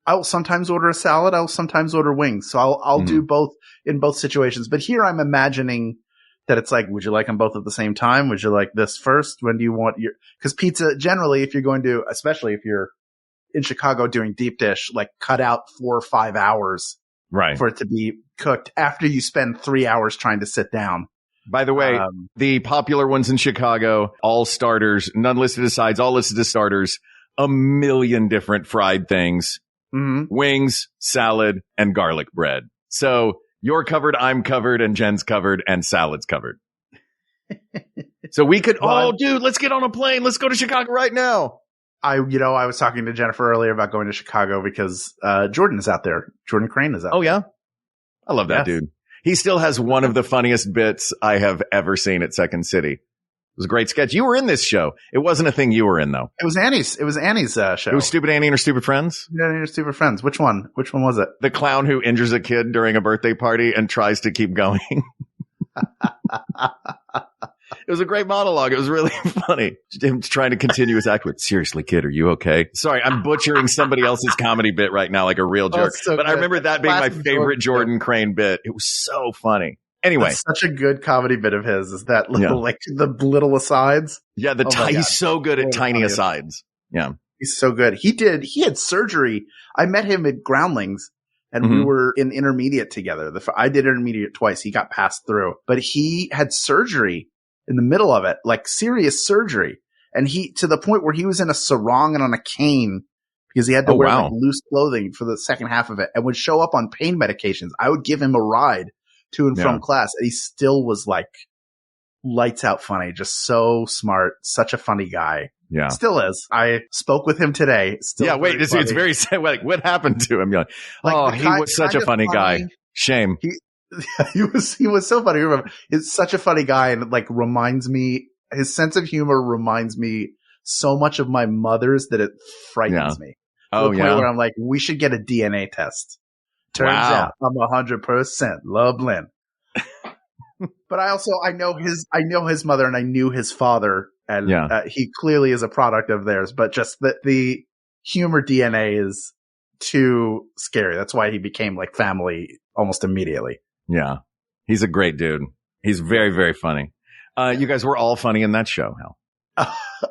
I will sometimes order a salad. I will sometimes order wings. So I'll do both in both situations. But here I'm imagining that it's like, would you like them both at the same time? Would you like this first? When do you want because pizza generally, if you're going to, especially if you're in Chicago doing deep dish, like cut out 4 or 5 hours for it to be cooked after you spend 3 hours trying to sit down. By the way, the popular ones in Chicago, all starters, none listed as sides, all listed as starters, a million different fried things, wings, salad, and garlic bread. So you're covered, I'm covered, and Jen's covered, and salad's covered. So we could, dude, let's get on a plane. Let's go to Chicago right now. I was talking to Jennifer earlier about going to Chicago because Jordan is out there. Jordan Crane is out there. Oh, yeah? I love that dude. He still has one of the funniest bits I have ever seen at Second City. It was a great sketch. You were in this show. It wasn't a thing you were in, though. It was Annie's show. It was Stupid Annie and Her Stupid Friends? Yeah, Annie and Her Stupid Friends. Which one? Which one was it? The clown who injures a kid during a birthday party and tries to keep going. It was a great monologue. It was really funny. Him trying to continue his act with, seriously, kid, are you okay? Sorry, I'm butchering somebody else's comedy bit right now like a real jerk. So but I remember that being my favorite Jordan Crane bit. It was so funny. Anyway. That's such a good comedy bit of his is that little, like the little asides. Yeah, he's so good at tiny asides. Yeah. He's so good. He had surgery. I met him at Groundlings and we were in intermediate together. I did intermediate twice. He got passed through, but he had surgery in the middle of it, like serious surgery. And to the point where he was in a sarong and on a cane because he had to wear like loose clothing for the second half of it and would show up on pain medications. I would give him a ride to and from class. And he still was like lights out funny, just so smart, such a funny guy. Yeah. Still is. I spoke with him today. Still it's very sad. Like, what happened to him? You're like, he was such a funny guy. Shame. He was so funny. Remember, he's such a funny guy, and like reminds me, his sense of humor reminds me so much of my mother's that it frightens me. To the point where I'm like, we should get a DNA test. Turns out I'm 100% love Lynn. But I know his mother, and I knew his father, and he clearly is a product of theirs. But just the humor DNA is too scary. That's why he became like family almost immediately. Yeah, he's a great dude. He's very, very funny. You guys were all funny in that show, Hal.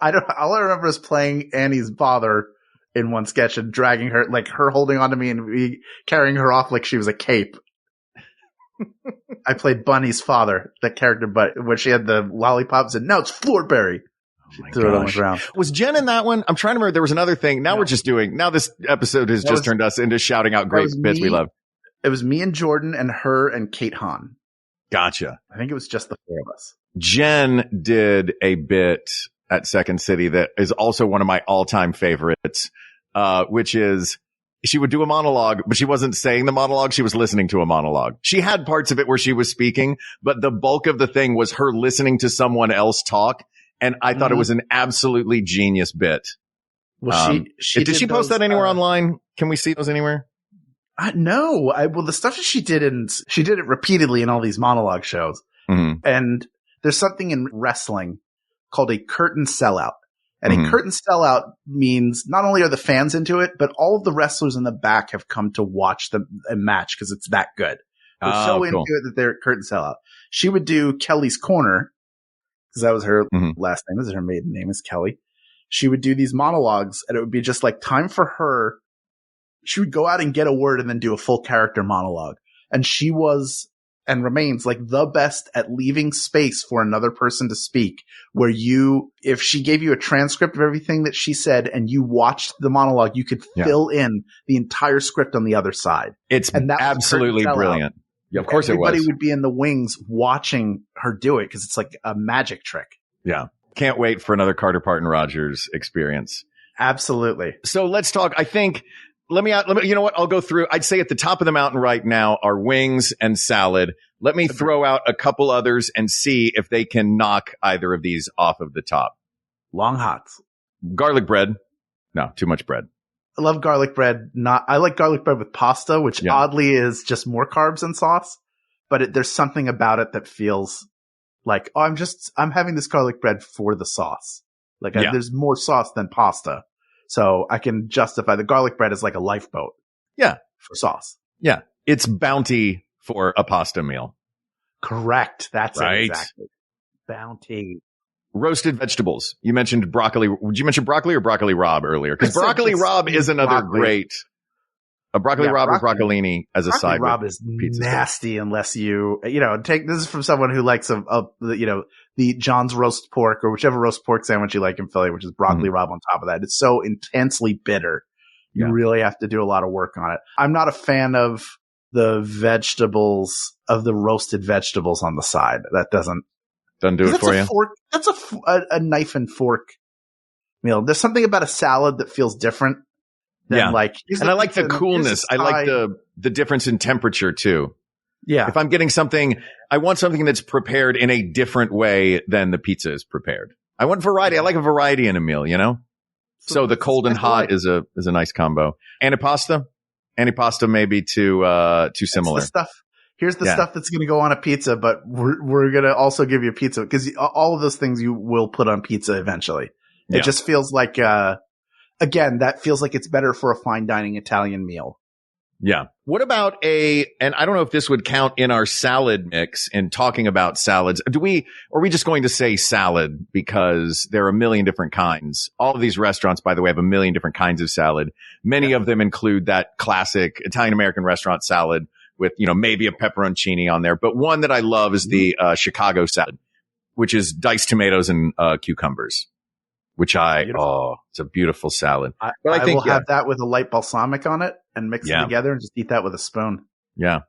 All I remember is playing Annie's father in one sketch and dragging her, like her holding onto me and me carrying her off like she was a cape. I played Bunny's father, the character, but when she had the lollipops, and now it's Floorberry. She threw it on the ground. Was Jen in that one? I'm trying to remember. There was another thing. Now now this episode has just turned us into shouting out great bits we love. It was me and Jordan and her and Kate Hahn. Gotcha. I think it was just the four of us. Jen did a bit at Second City that is also one of my all-time favorites, which is she would do a monologue, but she wasn't saying the monologue. She was listening to a monologue. She had parts of it where she was speaking, but the bulk of the thing was her listening to someone else talk. And I thought it was an absolutely genius bit. Well, did she post that anywhere online? Can we see those anywhere? No. Well, the stuff that she did it repeatedly in all these monologue shows. Mm-hmm. And there's something in wrestling called a curtain sellout. And a curtain sellout means not only are the fans into it, but all of the wrestlers in the back have come to watch a match because it's that good. They're so into it that they're curtain sellout. She would do Kelly's Corner, because that was her last name. This is her maiden name, is Kelly. She would do these monologues, and it would be just like time for her. She would go out and get a word and then do a full character monologue. And she was and remains like the best at leaving space for another person to speak, where if she gave you a transcript of everything that she said and you watched the monologue, you could fill in the entire script on the other side. It's absolutely brilliant. Yeah, of course it was. Everybody would be in the wings watching her do it because it's like a magic trick. Yeah. Can't wait for another Carter Parton Rogers experience. Absolutely. So let's talk. I think, let me, you know what? I'll go through. I'd say at the top of the mountain right now are wings and salad. Let me throw out a couple others and see if they can knock either of these off of the top. Long hots. Garlic bread. No, too much bread. I love garlic bread. I like garlic bread with pasta, which oddly is just more carbs and sauce. But there's something about it that feels like, I'm having this garlic bread for the sauce. Like there's more sauce than pasta. So I can justify the garlic bread as like a lifeboat. Yeah. For sauce. Yeah. It's bounty for a pasta meal. Correct. That's right. Exactly. Bounty. Roasted vegetables. You mentioned broccoli. Would you mention broccoli or broccoli rabe earlier? Because broccoli rabe is another great. A broccoli rabe or broccolini as a side. Broccoli rabe is nasty unless take this is from someone who likes the John's roast pork or whichever roast pork sandwich you like in Philly, which is broccoli rabe on top of that. It's so intensely bitter. You really have to do a lot of work on it. I'm not a fan of the vegetables, of the roasted vegetables on the side. That doesn't do it for you. That's a knife and fork meal. There's something about a salad that feels different. And I like the coolness. I like the difference in temperature too. Yeah. If I'm getting something, I want something that's prepared in a different way than the pizza is prepared. I want variety. I like a variety in a meal, So the cold and hot is a nice combo. Antipasta may be too similar. Here's the stuff that's going to go on a pizza, but we're going to also give you a pizza because all of those things you will put on pizza eventually. It just feels like, again, that feels like it's better for a fine dining Italian meal. Yeah. What about and I don't know if this would count in our salad mix in talking about salads. Are we just going to say salad because there are a million different kinds? All of these restaurants, by the way, have a million different kinds of salad. Many of them include that classic Italian-American restaurant salad with, maybe a pepperoncini on there. But one that I love is the Chicago salad, which is diced tomatoes and cucumbers. Which it's a beautiful salad. I will have that with a light balsamic on it and mix it together and just eat that with a spoon. Yeah.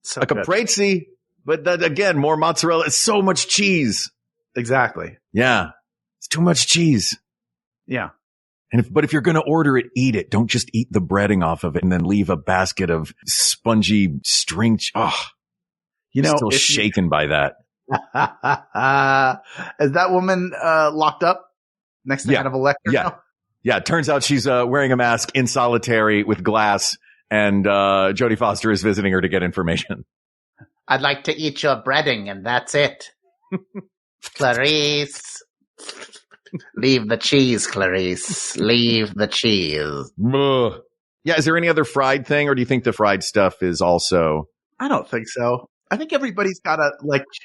So a good. caprese, but that, again, more mozzarella. It's so much cheese. Exactly. Yeah. It's too much cheese. Yeah. But if you're going to order it, eat it. Don't just eat the breading off of it and then leave a basket of spongy string. Still shaken by that. Is that woman locked up next to Hannibal Lecter? Yeah. now? Yeah. It turns out she's wearing a mask in solitary with glass, and Jodie Foster is visiting her to get information. I'd like to eat your breading, and that's it. Clarice. Leave the cheese, Clarice. Leave the cheese. Yeah. Is there any other fried thing, or do you think the fried stuff is also? I don't think so. I think everybody's got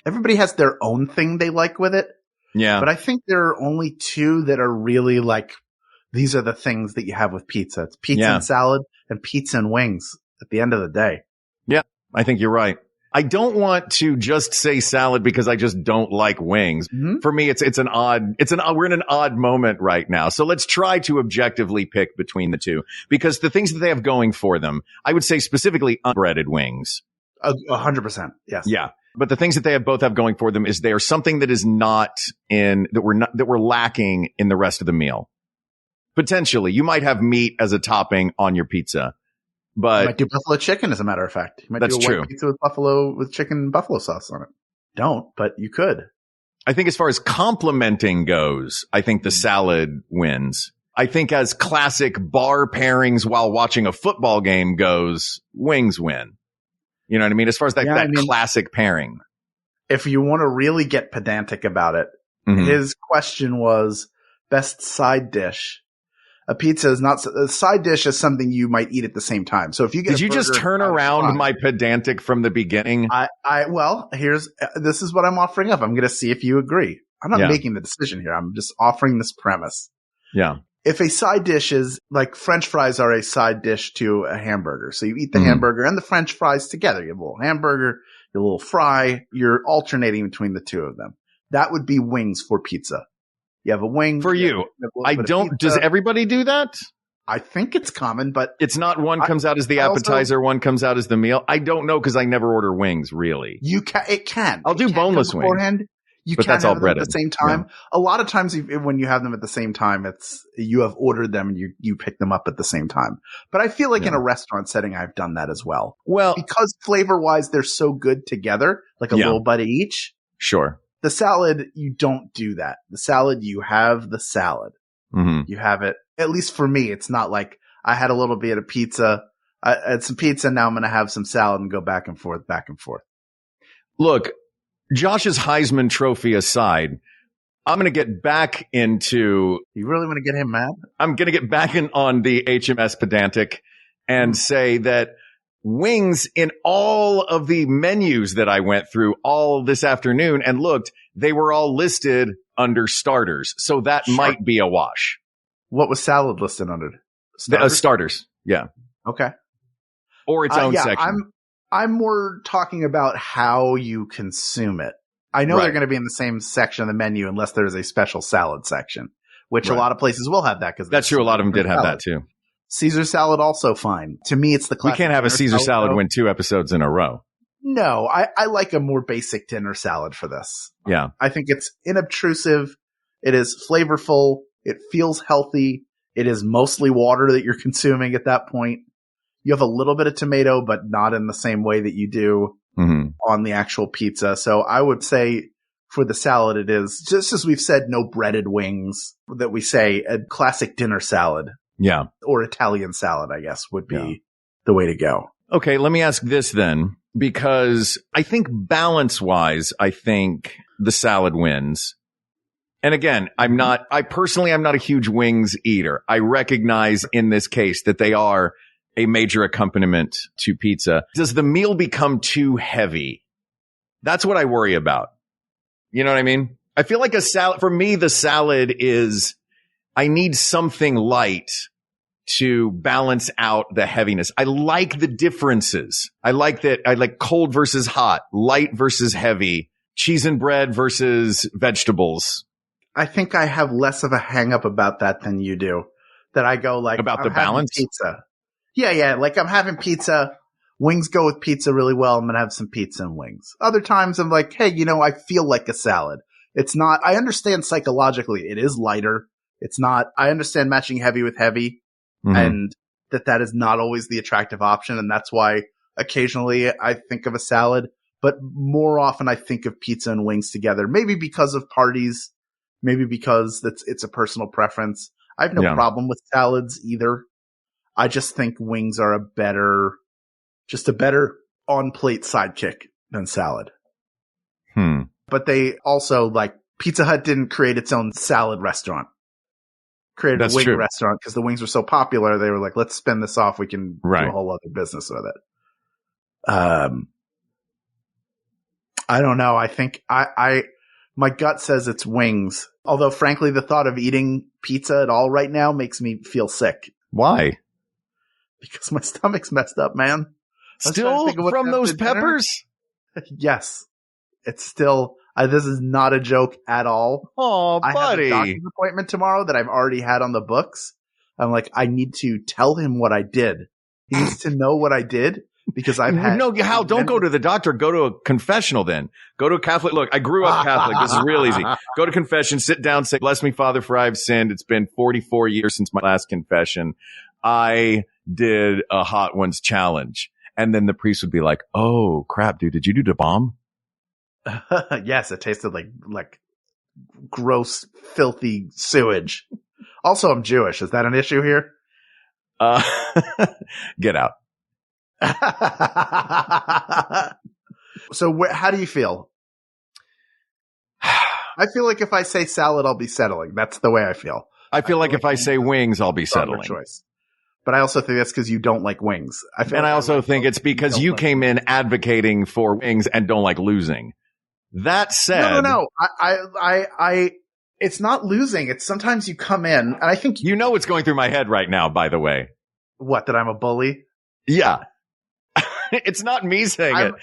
everybody has their own thing they like with it. Yeah. But I think there are only two that are really these are the things that you have with pizza. It's pizza and salad and pizza and wings at the end of the day. Yeah. I think you're right. I don't want to just say salad because I just don't like wings. Mm-hmm. For me, we're in an odd moment right now. So let's try to objectively pick between the two, because the things that they have going for them, I would say specifically unbreaded wings. 100%. Yes. Yeah. But the things that they both have going for them is they are something that is not that we're lacking in the rest of the meal. Potentially, you might have meat as a topping on your pizza. But you might do buffalo chicken, as a matter of fact. You might do a white pizza with chicken and buffalo sauce on it. Don't, but you could. I think as far as complementing goes, I think the salad wins. I think as classic bar pairings while watching a football game goes, wings win. You know what I mean? As far as that classic pairing. If you want to really get pedantic about it, his question was best side dish. A pizza is not a side dish is something you might eat at the same time. So if you get Did you just turn around my pedantic from the beginning? This is what I'm offering up. I'm going to see if you agree. I'm not making the decision here. I'm just offering this premise. Yeah. If a side dish is like French fries are a side dish to a hamburger. So you eat the hamburger and the French fries together. You have a little hamburger, your little fry. You're alternating between the two of them. That would be wings for pizza. You have a wing. For you. Does everybody do that? I think it's common, but it's not one comes out as the appetizer, one comes out as the meal. I don't know because I never order wings, really. It can. I'll do boneless wings. But that's all breaded at the same time. Yeah. A lot of times when you have them at the same time, you have ordered them and you pick them up at the same time. But I feel like in a restaurant setting, I've done that as well. Well, because flavor wise, they're so good together, like a little bite each. Sure. The salad, you don't do that. The salad, you have the salad. Mm-hmm. You have it. At least for me, it's not like I had a little bit of pizza. I had some pizza. Now I'm going to have some salad and go back and forth, back and forth. Look, Josh's Heisman Trophy aside, I'm going to get back into. You really want to get him mad? I'm going to get back on the HMS pedantic and say that wings in all of the menus that I went through all this afternoon and looked, they were all listed under starters. So that might be a wash. What was salad listed under? Starters. Yeah. Okay. Or its own section. I'm more talking about how you consume it. I know they're going to be in the same section of the menu unless there's a special salad section, which a lot of places will have that. That's true. A lot of them did have that too. Caesar salad also fine. To me, it's the classic. We can't have a Caesar salad win 2 episodes in a row. No, I like a more basic dinner salad for this. Yeah. I think it's inobtrusive. It is flavorful. It feels healthy. It is mostly water that you're consuming at that point. You have a little bit of tomato, but not in the same way that you do on the actual pizza. So I would say for the salad, it is, just as we've said, no breaded wings, that we say a classic dinner salad. Yeah. Or Italian salad, I guess, would be the way to go. Okay, let me ask this then, because I think balance-wise, I think the salad wins. And again, I'm not a huge wings eater. I recognize in this case that they are a major accompaniment to pizza. Does the meal become too heavy? That's what I worry about. You know what I mean? I feel like for me, the salad is, I need something light to balance out the heaviness. I like the differences. I like cold versus hot, light versus heavy, cheese and bread versus vegetables. I think I have less of a hang up about that than you do. That I go like about the balance pizza. Yeah. Like I'm having pizza. wings go with pizza really well. I'm going to have some pizza and wings. Other times I'm like, hey, I feel like a salad. It's not, I understand psychologically it is lighter. It's not, I understand matching heavy with heavy and that is not always the attractive option. And that's why occasionally I think of a salad, but more often I think of pizza and wings together. Maybe because of parties, maybe because it's a personal preference. I have no problem with salads either. I just think wings are a better on-plate sidekick than salad. But they also, like, Pizza Hut didn't create its own salad restaurant. Created a wing restaurant because the wings were so popular. They were like, let's spin this off. We can do a whole other business with it. I don't know. I think my gut says it's wings. Although, frankly, the thought of eating pizza at all right now makes me feel sick. Why? Because my stomach's messed up, man. Still from those peppers? Yes. It's still, this is not a joke at all. Oh, buddy. I have a doctor's appointment tomorrow that I've already had on the books. I'm like, I need to tell him what I did. He needs to know what I did because I've had. No, Hal, don't go to the doctor. Go to a confessional then. Go to a Catholic. Look, I grew up Catholic. This is real easy. Go to confession, sit down, say, bless me, Father, for I've sinned. It's been 44 years since my last confession. I did a Hot Ones challenge. And then the priest would be like, oh, crap, dude, did you do the bomb? Yes, it tasted like gross, filthy sewage. Also, I'm Jewish. Is that an issue here? Get out. So how do you feel? I feel like if I say salad, I'll be settling. That's the way I feel. I feel like if I say wings, I'll be settling. Choice. But I also think that's because you don't like wings. I also think it's because you came in advocating for wings and don't like losing. That said, no. I it's not losing. It's sometimes you come in and I think you know what's going through my head right now, by the way. What, that I'm a bully? Yeah. It's not me saying it.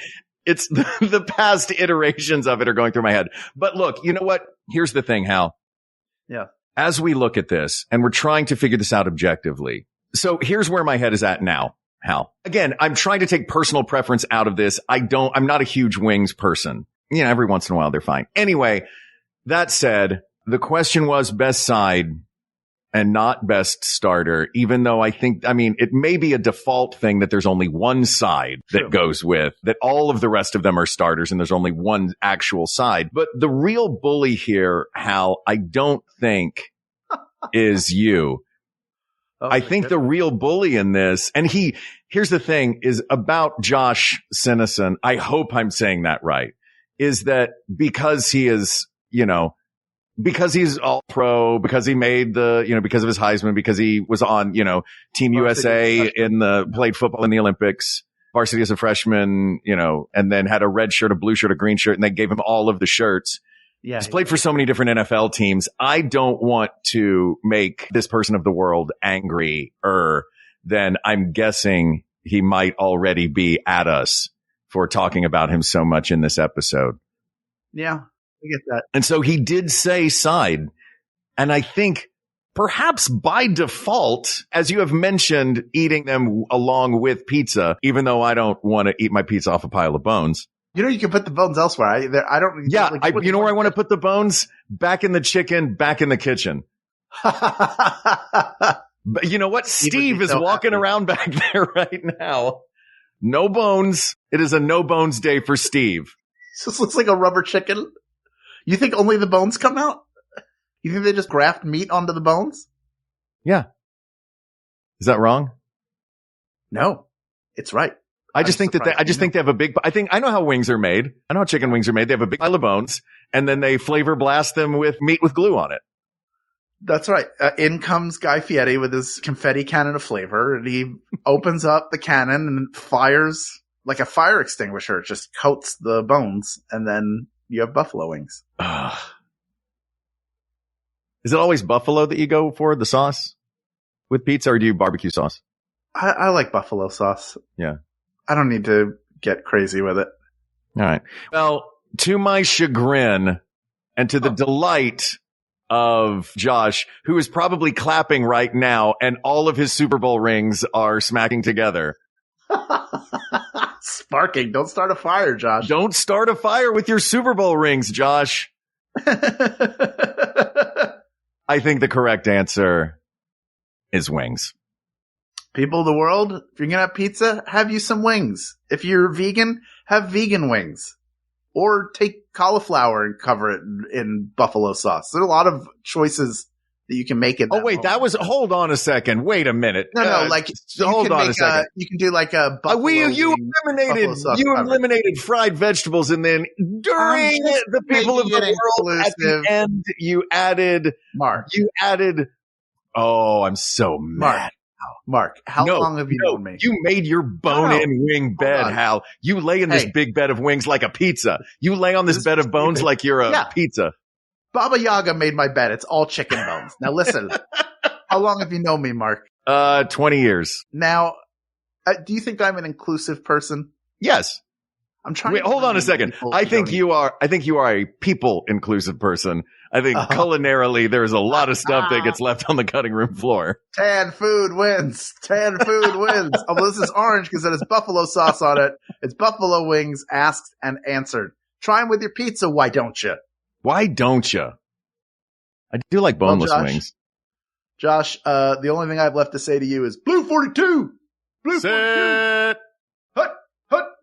It's the past iterations of it are going through my head. But look, you know what? Here's the thing, Hal. Yeah. As we look at this and we're trying to figure this out objectively. So here's where my head is at now, Hal. Again, I'm trying to take personal preference out of this. I'm not a huge wings person. Every once in a while they're fine. Anyway, that said, the question was best side and not best starter, even though it may be a default thing that there's only one side that goes with, that all of the rest of them are starters and there's only one actual side. But the real bully here, Hal, I don't think is you. I think the real bully in this, and here's the thing, is about Josh Sinnison. I hope I'm saying that right. Is that because he is, because he's all pro, because he made because of his Heisman, because he was on, Team USA played football in the Olympics, varsity as a freshman, and then had a red shirt, a blue shirt, a green shirt, and they gave him all of the shirts. Yeah, he's played for so many different NFL teams. I don't want to make this person of the world angrier than I'm guessing he might already be at us for talking about him so much in this episode. Yeah, I get that. And so he did say side. And I think perhaps by default, as you have mentioned, eating them along with pizza, even though I don't want to eat my pizza off a pile of bones. You can put the bones elsewhere. I don't. Yeah, you know where I want to put the bones? Back in the chicken, back in the kitchen. But you know what? Steve is walking around back there right now. No bones. It is a no bones day for Steve. This looks like a rubber chicken. You think only the bones come out? You think they just graft meat onto the bones? Yeah. Is that wrong? No, it's right. I just think they have a big, I know how wings are made. I know how chicken wings are made. They have a big pile of bones and then they flavor blast them with meat with glue on it. That's right. In comes Guy Fieri with his confetti cannon of flavor, and he opens up the cannon and fires like a fire extinguisher. It just coats the bones, and then you have buffalo wings. Is it always buffalo that you go for, the sauce, with pizza, or do you barbecue sauce? I like buffalo sauce. Yeah. I don't need to get crazy with it. All right. Well, to my chagrin and to the delight of Josh, who is probably clapping right now, and all of his Super Bowl rings are smacking together. Sparking. Don't start a fire, Josh. Don't start a fire with your Super Bowl rings, Josh. I think the correct answer is wings. People of the world, if you're going to have pizza, have you some wings. If you're vegan, have vegan wings. Or take cauliflower and cover it in buffalo sauce. There are a lot of choices that you can make it. Oh, wait, hold on a second. Wait a minute. No, hold on a second. You can do like a buffalo you eliminated fried vegetables, and then during the people of the world at the end, you added Mark. Oh, I'm so mad. Mark, how long have you known me? You made your bone-in wing bed, Hal. You lay in this big bed of wings like a pizza. You lay on this bed of bones like you're a pizza. Baba Yaga made my bed. It's all chicken bones. Now listen, how long have you known me, Mark? 20 years. Now, do you think I'm an inclusive person? Yes. I'm trying. Wait, hold on a second. I think you are a people inclusive person. I think culinarily there's a lot of stuff that gets left on the cutting room floor. Tan food wins. Although this is orange because it has buffalo sauce on it. It's buffalo wings asked and answered. Try them with your pizza. Why don't you? Why don't you? I do like boneless wings. Josh, the only thing I have left to say to you is Blue 42. Blue 42. Hut.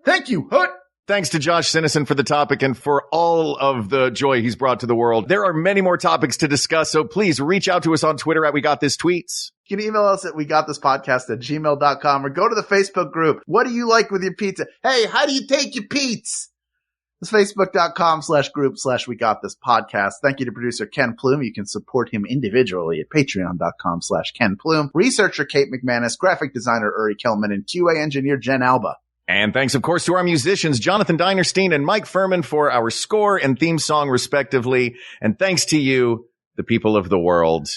Thank you. Hut. Thanks to Josh Sinnison for the topic and for all of the joy he's brought to the world. There are many more topics to discuss, so please reach out to us on Twitter at We Got This Tweets. You can email us at wegotThisPodcast@gmail.com or go to the Facebook group. What do you like with your pizza? Hey, how do you take your pizza? It's Facebook.com/group/We Got This Podcast. Thank you to producer Ken Plume. You can support him individually at Patreon.com/Ken Plume. Researcher Kate McManus, graphic designer Uri Kelman, and QA engineer Jen Alba. And thanks, of course, to our musicians, Jonathan Dinerstein and Mike Furman, for our score and theme song, respectively. And thanks to you, the people of the world,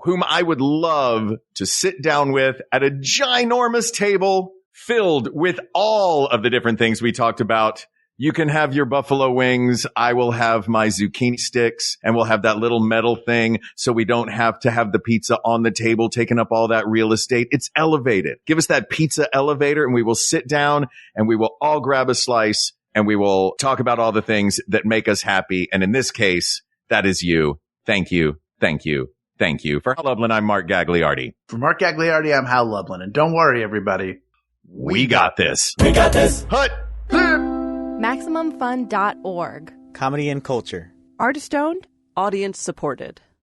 whom I would love to sit down with at a ginormous table filled with all of the different things we talked about. You can have your buffalo wings. I will have my zucchini sticks, and we'll have that little metal thing so we don't have to have the pizza on the table taking up all that real estate. It's elevated. Give us that pizza elevator, and we will sit down and we will all grab a slice and we will talk about all the things that make us happy. And in this case, that is you. Thank you. Thank you. Thank you. For Hal Lublin, I'm Mark Gagliardi. For Mark Gagliardi, I'm Hal Lublin. And don't worry, everybody. We got this. We got this. Hut. MaximumFun.org. Comedy and culture. Artist owned. Audience supported.